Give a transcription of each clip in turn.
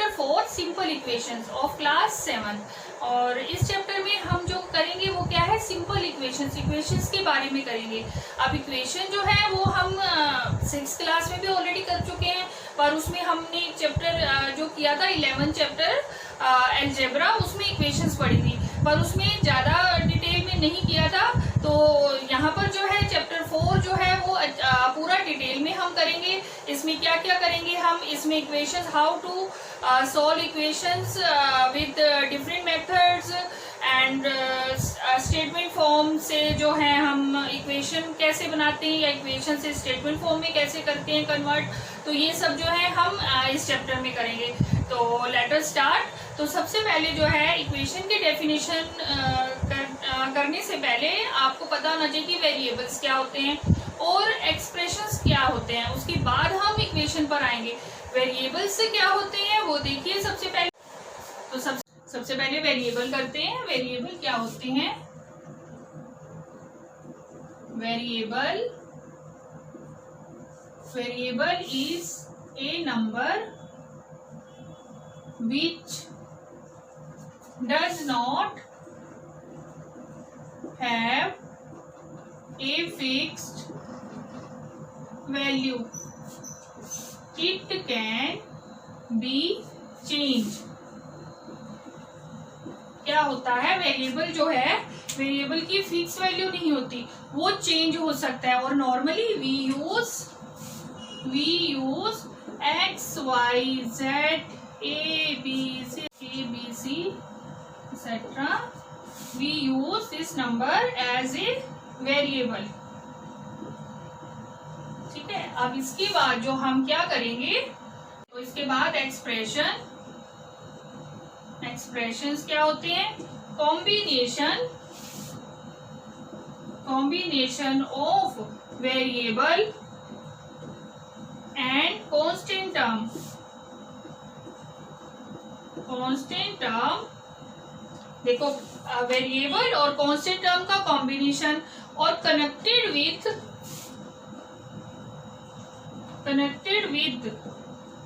Chapter 4 simple equations of class 7। और इस chapter में हम जो करेंगे वो क्या है, सिंपल इक्वेशंस, इक्वेशंस के बारे में करेंगे। अब इक्वेशन जो है वो हम 6th क्लास में भी ऑलरेडी कर चुके हैं, पर उसमें हमने एक चैप्टर जो किया था 11 चैप्टर अलजेब्रा, उसमें इक्वेशंस पढ़ी थी, पर उसमें ज़्यादा डिटेल में नहीं किया था। तो यहाँ पर जो है चैप्टर 4 जो है वो पूरा डिटेल में हम करेंगे। इसमें क्या क्या करेंगे हम, इसमें equations, how to solve equations with different methods and statement form से जो है हम इक्वेशन कैसे बनाते हैं या इक्वेशन से स्टेटमेंट फॉर्म में कैसे करते हैं कन्वर्ट, तो ये सब जो है हम इस चैप्टर में करेंगे। तो लेट अस स्टार्ट। तो सबसे पहले जो है इक्वेशन के डेफिनेशन करने से पहले आपको पता होना चाहिए कि वेरिएबल्स क्या होते हैं और एक्सप्रेशंस क्या होते हैं, उसके बाद हम इक्वेशन पर आएंगे। वेरिएबल्स से क्या होते हैं वो देखिए सबसे पहले। तो सबसे पहले वेरिएबल करते हैं। वेरिएबल क्या होते हैं? Variable is a number which does not have a fixed value. It can be changed. क्या होता है, वेरिएबल जो है, वेरिएबल की फिक्स वैल्यू नहीं होती, वो चेंज हो सकता है। और normally we use X Y Z A, B, C, etc. We use this number as a variable. ठीक है। अब इसके बाद जो हम क्या करेंगे, तो इसके बाद एक्सप्रेशंस क्या होते हैं? Combination of variable and constant term. देखो, वेरिएबल और कांस्टेंट टर्म का कॉम्बिनेशन और कनेक्टेड विद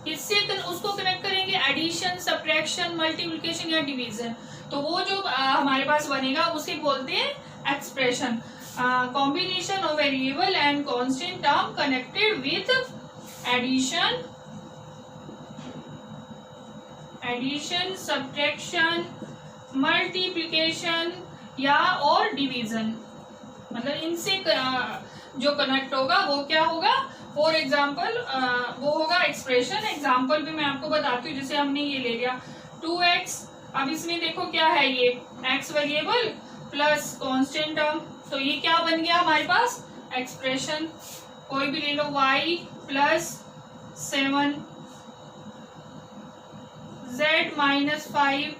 इससे उसको कनेक्ट करेंगे एडिशन, सब्ट्रैक्शन, मल्टीप्लिकेशन या डिवीजन। तो वो जो हमारे पास बनेगा उसे बोलते हैं expression. Combination of variable and constant term connected with addition, subtraction, multiplication या और डिवीजन, मतलब इनसे जो कनेक्ट होगा वो क्या होगा। फॉर एग्जाम्पल वो होगा एक्सप्रेशन। एग्जाम्पल भी मैं आपको बताती हूँ। जैसे हमने ये ले लिया 2x, अब इसमें देखो क्या है, ये x variable plus constant term, तो ये क्या बन गया हमारे पास, एक्सप्रेशन। कोई भी ले लो, y प्लस 7 z माइनस 5,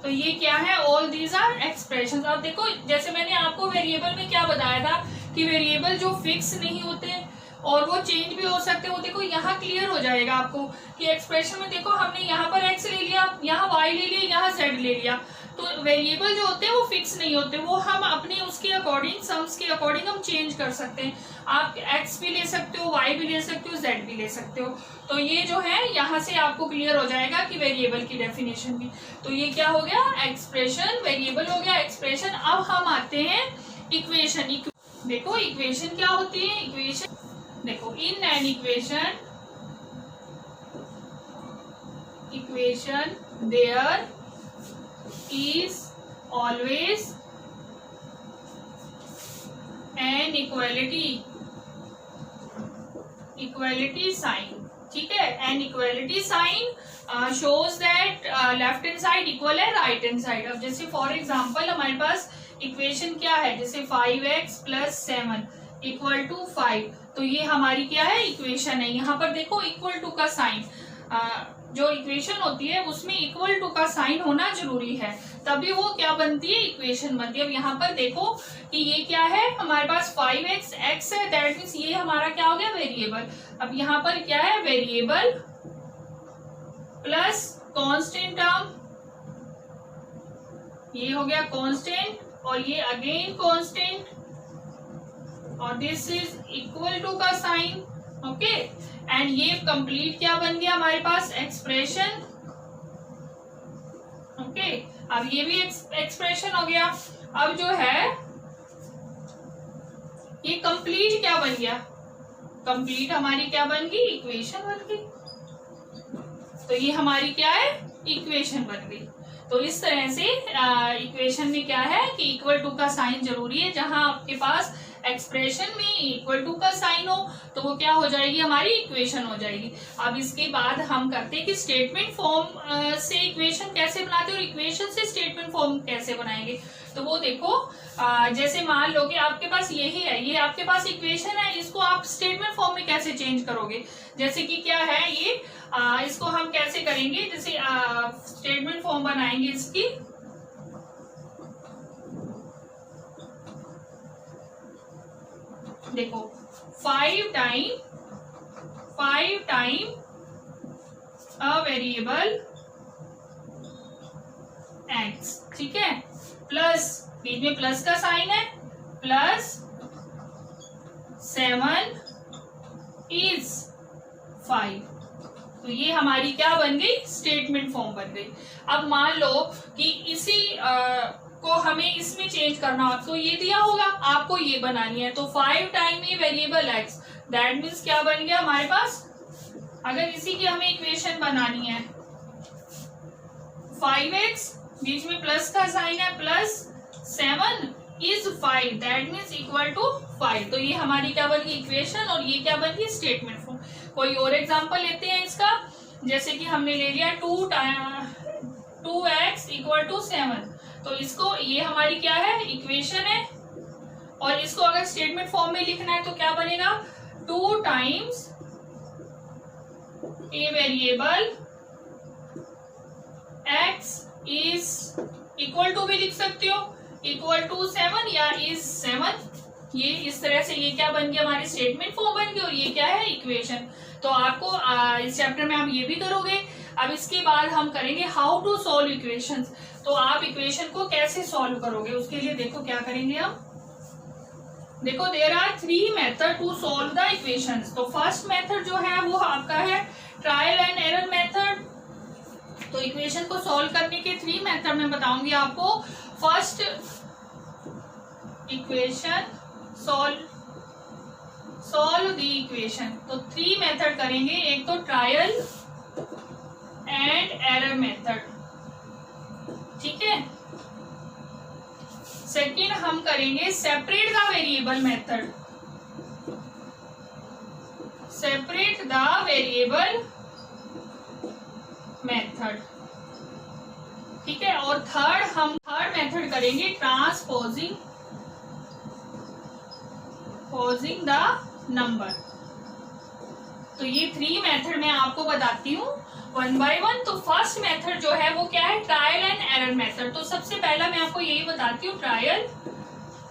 तो ये क्या है, ऑल दीज आर एक्सप्रेशंस। अब देखो, जैसे मैंने आपको वेरिएबल में क्या बताया था कि वेरिएबल जो फिक्स नहीं होते और वो चेंज भी हो सकते हो। देखो यहाँ क्लियर हो जाएगा आपको कि एक्सप्रेशन में देखो हमने यहाँ पर x ले लिया, यहाँ y ले लिया, यहाँ z ले लिया। तो वेरिएबल जो होते हैं वो फिक्स नहीं होते, वो हम अपने उसके अकॉर्डिंग, सम्स के अकॉर्डिंग हम चेंज कर सकते हैं। आप x भी ले सकते हो, y भी ले सकते हो, z भी ले सकते हो। तो ये जो है यहाँ से आपको क्लियर हो जाएगा कि वेरिएबल की डेफिनेशन भी। तो ये क्या हो गया, एक्सप्रेशन, वेरिएबल हो गया, एक्सप्रेशन। अब हम आते हैं इक्वेशन। देखो इक्वेशन क्या होती है, इक्वेशन देखो, in an equation there is always an equality sign. ठीक है, an equality sign shows that left hand side equal है right hand side। अब जैसे फॉर एग्जाम्पल हमारे पास इक्वेशन क्या है, जैसे 5x प्लस 7 इक्वल टू 5, तो ये हमारी क्या है, इक्वेशन है। यहाँ पर देखो इक्वल टू का साइन, जो इक्वेशन होती है उसमें इक्वल टू का साइन होना जरूरी है, तभी वो क्या बनती है, इक्वेशन बनती है। अब यहाँ पर देखो कि ये क्या है, हमारे पास 5x x है, दैट मीन्स ये हमारा क्या हो गया, वेरिएबल। अब यहाँ पर क्या है, वेरिएबल प्लस कांस्टेंट टर्म, ये हो गया कांस्टेंट, और ये अगेन कांस्टेंट, और दिस इज इक्वल टू का साइन। ओके, एंड ये कंप्लीट क्या बन गया हमारे पास, एक्सप्रेशन। अब ये भी एक्सप्रेशन हो गया। अब जो है ये कंप्लीट क्या बन गया, कंप्लीट हमारी क्या बन गई, इक्वेशन बन गई। तो ये हमारी क्या है, इक्वेशन बन गई। तो इस तरह से इक्वेशन में क्या है कि इक्वल टू का साइन जरूरी है। जहां आपके पास एक्सप्रेशन में इक्वल टू का साइन हो तो वो क्या हो जाएगी, हमारी इक्वेशन हो जाएगी। अब इसके बाद हम करते हैं कि स्टेटमेंट फॉर्म से इक्वेशन कैसे बनाते हैं और इक्वेशन से स्टेटमेंट फॉर्म कैसे बनाएंगे। तो वो देखो, जैसे मान लो कि आपके पास यही है, ये आपके पास इक्वेशन है, इसको आप स्टेटमेंट फॉर्म में कैसे चेंज करोगे। जैसे कि क्या है ये, इसको हम कैसे करेंगे, जैसे स्टेटमेंट फॉर्म बनाएंगे इसकी। देखो 5 टाइम अ वेरिएबल x, ठीक है, प्लस बीच में प्लस का साइन है, प्लस 7 इज 5। तो ये हमारी क्या बन गई, स्टेटमेंट फॉर्म बन गई। अब मान लो कि इसी को हमें इसमें चेंज करना हो तो ये दिया होगा, आपको ये बनानी है। तो 5 time A variable x, that means क्या बन गया हमारे पास, अगर इसी की हमें इक्वेशन बनानी है 5x, बीच में प्लस का साइन है, plus 7 is 5, that means equal to 5। तो ये हमारी क्या बन गई, इक्वेशन, और ये क्या बन गई, स्टेटमेंट फॉर्म। कोई और एग्जांपल लेते हैं इसका, जैसे कि हमने ले लिया 2x इक्वल टू 7। तो इसको, ये हमारी क्या है, इक्वेशन है, और इसको अगर स्टेटमेंट फॉर्म में लिखना है तो क्या बनेगा, 2 times A variable x is equal to भी लिख सकते हो, इक्वल टू 7 या इज 7। ये इस तरह से ये क्या बन गया, हमारी स्टेटमेंट फॉर्म बन गई, और ये क्या है, इक्वेशन। तो आपको इस चैप्टर में आप ये भी करोगे। अब इसके बाद हम करेंगे हाउ टू सॉल्व इक्वेशंस। तो आप इक्वेशन को कैसे सॉल्व करोगे, उसके लिए देखो क्या करेंगे हम। देखो there are 3 method to solve the equations. तो फर्स्ट मेथड जो है वो आपका है ट्रायल एंड एरर मेथड। तो इक्वेशन को सॉल्व करने के 3 मेथड मैं बताऊंगी आपको। First, equation solve the equation. तो 3 मेथड करेंगे, एक तो ट्रायल एंड एरर मेथड, ठीक है। सेकेंड हम करेंगे separate the variable method, separate the variable method, ठीक है। और थर्ड मेथड करेंगे ट्रांसपोजिंग द नंबर। तो ये 3 मेथड मैं आपको बताती हूँ वन बाय वन। तो फर्स्ट मेथड जो है वो क्या है, ट्रायल एंड एरर मेथड। तो सबसे पहला मैं आपको यही बताती हूँ, ट्रायल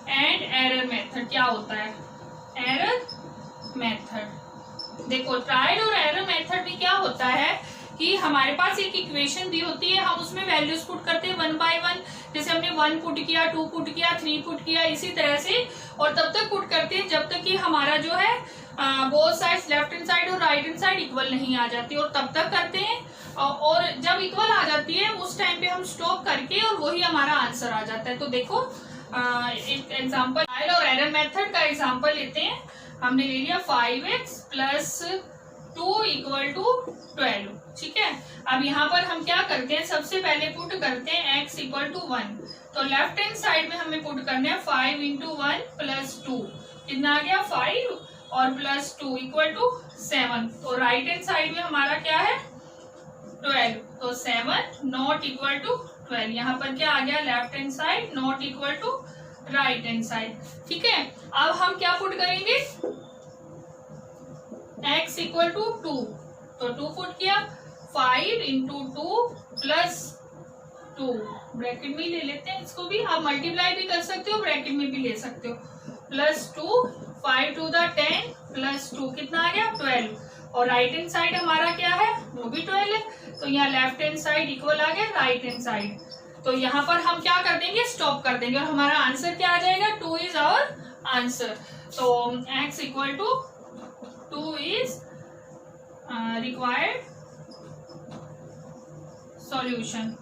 एंड एरर मेथड क्या होता है। एरर मेथड, देखो ट्रायल और एरर मेथड में क्या होता है कि हमारे पास एक इक्वेशन दी होती है, हम उसमें वैल्यूज पुट करते हैं वन बाय वन। जैसे हमने 1 पुट किया, 2 पुट किया, 3 पुट किया, इसी तरह से, और तब तक पुट करते हैं जब तक कि हमारा जो है both sides, left hand side और राइट हैंड साइड इक्वल नहीं आ जाती, और तब तक करते हैं। और जब इक्वल आ जाती है उस टाइम पे हम स्टॉप करके, और वही हमारा आंसर आ जाता है। तो देखो एक एग्जाम्पल ट्रायल और एरर मेथड का एग्जाम्पल लेते हैं। हमने ले लिया 5x प्लस 2 इक्वल टू 12, ठीक है। अब यहाँ पर हम क्या करते हैं, सबसे पहले पुट करते हैं x इक्वल टू 1। तो लेफ्ट हैंड साइड में हमें पुट करना है 5 इंटू 1 प्लस 2, कितना आ गया 5, और प्लस 2 इक्वल टू 7। तो राइट हैंड साइड में हमारा क्या है 12, तो 7 नॉट इक्वल टू 12। यहाँ पर क्या आ गया, left hand side not equal to right hand side, ठीक है। अब हम क्या पुट करेंगे, x इक्वल टू 2, तो 2 पुट किया, 5 इंटू 2 प्लस 2, ब्रैकेट में ले लेते हैं इसको भी, आप मल्टीप्लाई भी कर सकते हो, ब्रैकेट में भी ले सकते हो, प्लस 2, 5 टू द 10 प्लस 2, कितना आ गया 12। और राइट हैंड साइड हमारा क्या है, वो भी 12 है। तो यहाँ लेफ्ट हैंड साइड इक्वल आ गया राइट हैंड साइड। तो यहाँ पर हम क्या कर देंगे, स्टॉप कर देंगे, और हमारा आंसर क्या आ जाएगा, 2 इज आवर आंसर। तो x equal to 2 is required solution.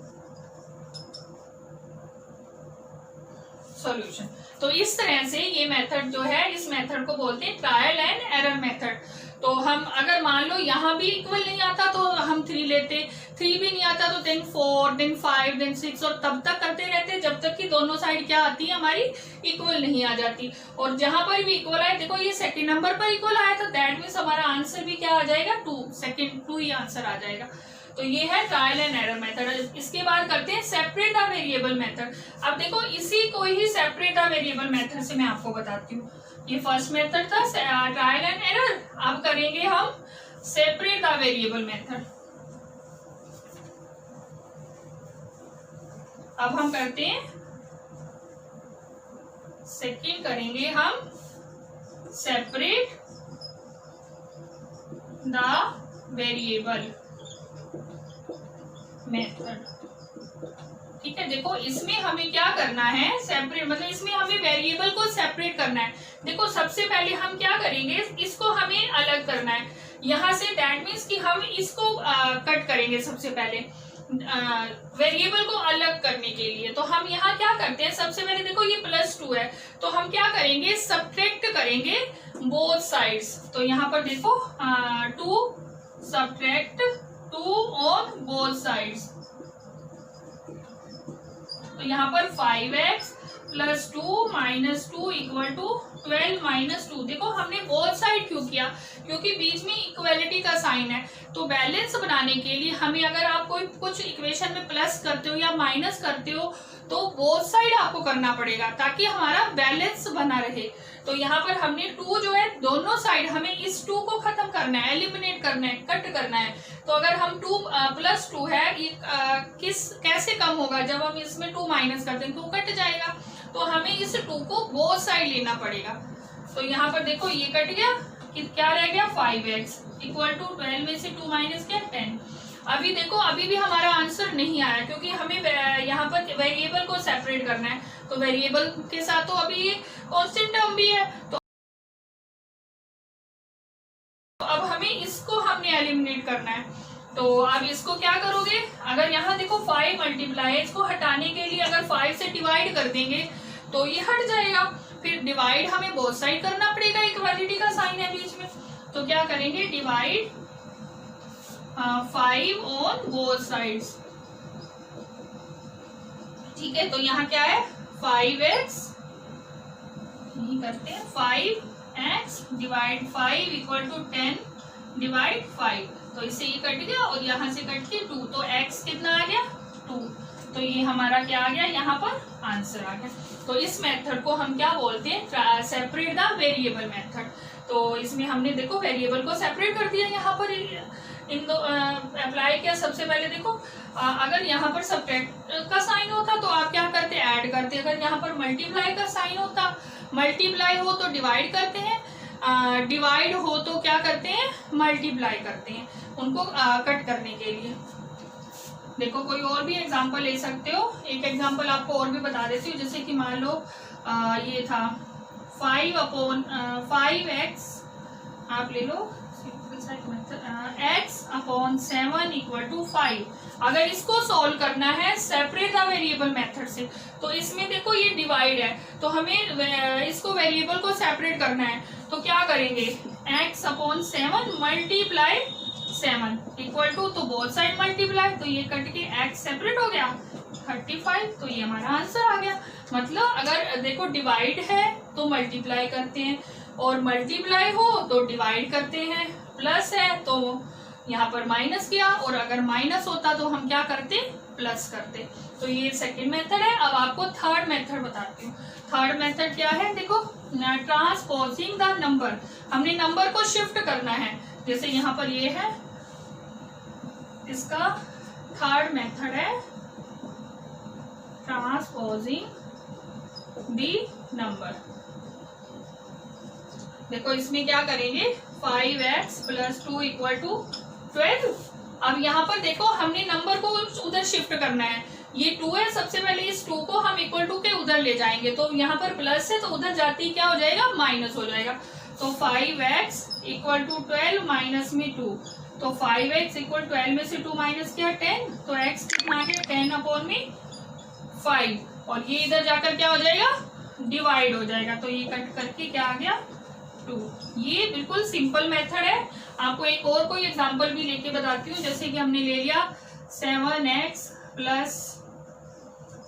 Solution. तो इस तरह से ये मेथड जो है, इस मेथड को बोलते हैं ट्रायल एंड एरर मेथड। तो हम अगर मान लो यहाँ भी इक्वल नहीं आता तो हम 3 लेते, 3 भी नहीं आता तो देन 4, देन 5, देन 6 और तब तक करते रहते जब तक कि दोनों साइड क्या आती है हमारी, इक्वल नहीं आ जाती। और जहां पर भी इक्वल आए, देखो ये सेकंड नंबर पर इक्वल आया तो दैट मीन्स हमारा आंसर भी क्या आ जाएगा, 2, सेकंड 2 ही आंसर आ जाएगा। तो ये है ट्रायल एंड एरर मेथड। इसके बाद करते हैं सेपरेट द वेरिएबल मेथड। अब देखो इसी को ही सेपरेट द वेरिएबल मेथड से मैं आपको बताती हूँ। ये फर्स्ट मेथड था ट्रायल एंड एरर, अब करेंगे हम सेपरेट द वेरिएबल मेथड। अब हम करते हैं सेकंड, करेंगे हम सेपरेट द वेरिएबल मेथड। ठीक है, देखो इसमें हमें क्या करना है, सेपरेट मतलब इसमें हमें वेरिएबल को सेपरेट करना है। देखो सबसे पहले हम क्या करेंगे, इसको हमें अलग करना है यहां से, दैट मीन्स कि हम इसको कट करेंगे सबसे पहले वेरिएबल को अलग करने के लिए। तो हम यहाँ क्या करते हैं, सबसे पहले देखो ये +2 है तो हम क्या करेंगे, सब्ट्रैक्ट करेंगे बोथ साइड्स। तो यहाँ पर देखो 2 सब्ट्रैक्ट 2 ऑन बोथ साइड्स। तो यहाँ पर 5x + 2 - 2 = 12 - 2। देखो हमने बोथ साइड क्यों किया, क्योंकि बीच में इक्वलिटी का साइन है। तो बैलेंस बनाने के लिए हमें, अगर आप कोई कुछ इक्वेशन में प्लस करते हो या माइनस करते हो तो बोथ साइड आपको करना पड़ेगा ताकि हमारा बैलेंस बना रहे। तो यहाँ पर हमने 2 जो है दोनों साइड हमें इस 2 को खत्म करना है, एलिमिनेट करना है, कट करना है। तो अगर हम 2 + 2 है, ये कैसे कम होगा, जब हम इसमें 2 माइनस करते हैं तो कट जाएगा। तो हमें इस 2 को बोथ साइड लेना पड़ेगा। तो यहाँ पर देखो ये कट गया, क्या रह गया, 5x = 12 में से 2 माइनस क्या, 10। अभी देखो अभी भी हमारा आंसर नहीं आया क्योंकि हमें यहाँ पर वेरिएबल को सेपरेट करना है। तो वेरिएबल के साथ तो अभी कांस्टेंट टर्म भी है, तो अब हमें इसको हमने एलिमिनेट करना है। तो अब इसको क्या करोगे, अगर यहाँ देखो 5 मल्टीप्लाई, इसको हटाने के लिए अगर 5 से डिवाइड कर देंगे तो ये हट जाएगा। फिर डिवाइड हमें बोथ साइड करना पड़ेगा, इक्वालिटी का साइन है बीच में। तो क्या करेंगे, डिवाइड 5 ऑन बोथ साइड्स। ठीक है, तो यहाँ क्या है, 5x नहीं करते हैं, 5x / 5 = 10 / 5। तो इससे ये कट गया और यहाँ से कट के 2, तो x कितना आ गया, 2। तो ये हमारा क्या आ गया, यहाँ पर आंसर आ गया। तो इस मेथड को हम क्या बोलते हैं, सेपरेट द वेरिएबल मेथड। तो इसमें हमने देखो वेरिएबल को सेपरेट कर दिया, यहाँ पर इन दो अप्लाई किया। सबसे पहले देखो अगर यहाँ पर सब्ट्रैक्ट का साइन होता तो आप क्या करते, ऐड करते। अगर यहाँ पर मल्टीप्लाई का साइन होता, मल्टीप्लाई हो तो डिवाइड करते हैं, डिवाइड हो तो क्या करते हैं, मल्टीप्लाई करते हैं, उनको कट करने के लिए। देखो कोई और भी एग्जांपल ले सकते हो। एक एग्जांपल आपको और भी बता देती हूँ, जैसे कि मान लो ये था 5x, आप ले लो x/7 = 5। अगर इसको सॉल्व करना है सेपरेट द वेरिएबल मेथड से, तो इसमें देखो ये डिवाइड है तो हमें इसको वेरिएबल को सेपरेट करना है। तो क्या करेंगे, x/7 मल्टीप्लाई 7 = तो बोथ साइड मल्टीप्लाई, तो ये कट के x सेपरेट हो गया 35। तो ये हमारा आंसर आ गया। मतलब अगर देखो डिवाइड है तो मल्टीप्लाई करते हैं, और मल्टीप्लाई हो तो डिवाइड करते हैं, प्लस है तो यहाँ पर माइनस किया, और अगर माइनस होता तो हम क्या करते, प्लस करते। तो ये सेकंड मेथड है। अब आपको थर्ड मेथड बताती हूँ। थर्ड मेथड क्या है, देखो ट्रांसपोजिंग द नंबर। हमने नंबर को शिफ्ट करना है, जैसे यहाँ पर ये है, इसका थर्ड मेथड है ट्रांसपोजिंग द नंबर। देखो इसमें क्या करेंगे, 5x + 2 = 12। अब यहाँ पर देखो हमने नंबर को उधर शिफ्ट करना है, ये 2 है, सबसे पहले इस 2 को हम = के उधर ले जाएंगे। तो यहाँ पर प्लस है तो उधर जाती क्या हो जाएगा, माइनस हो जाएगा। तो 5x = 12 माइनस में 2, तो 5x = 12 में से 2 माइनस किया 10, तो x कितना आ गया, 10/5। और ये इधर जाकर क्या हो जाएगा, डिवाइड हो जाएगा, तो ये कट करके क्या आ गया 2। ये बिल्कुल सिंपल मेथड है। आपको एक और कोई एग्जांपल भी लेके बताती हूँ। जैसे कि हमने ले लिया 7x प्लस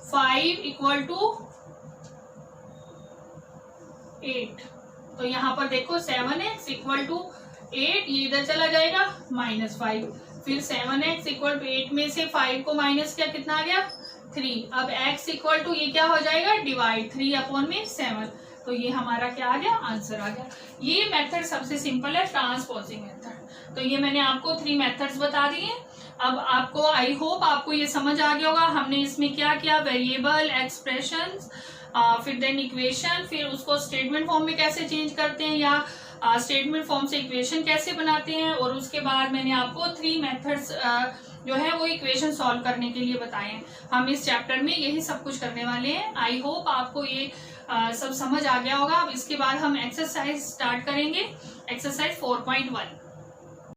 5 इक्वल टू 8। तो यहाँ पर देखो 7x इक्वल टू 8, ये इधर चला जाएगा -5। फिर 7x इक्वल टू 8 में से 5 को माइनस किया, कितना आ गया 3। अब x इक्वल टू ये क्या हो जाएगा डिवाइड 3/7। तो ये हमारा क्या आ गया आंसर आ गया। ये मेथड सबसे सिंपल है, ट्रांसपोजिंग मेथड। तो ये मैंने आपको 3 मेथड्स बता दिए। अब आपको आई होप आपको ये समझ आ गया होगा हमने इसमें क्या किया, वेरिएबल, एक्सप्रेशंस, फिर देन इक्वेशन, फिर उसको स्टेटमेंट फॉर्म में कैसे चेंज करते हैं या स्टेटमेंट फॉर्म से इक्वेशन कैसे बनाते हैं, और उसके बाद मैंने आपको 3 मेथड्स जो है वो इक्वेशन सॉल्व करने के लिए बताए हैं। हम इस चैप्टर में यही सब कुछ करने वाले हैं। आई होप आपको ये सब समझ आ गया होगा। अब इसके बाद हम एक्सरसाइज स्टार्ट करेंगे, एक्सरसाइज 4.1।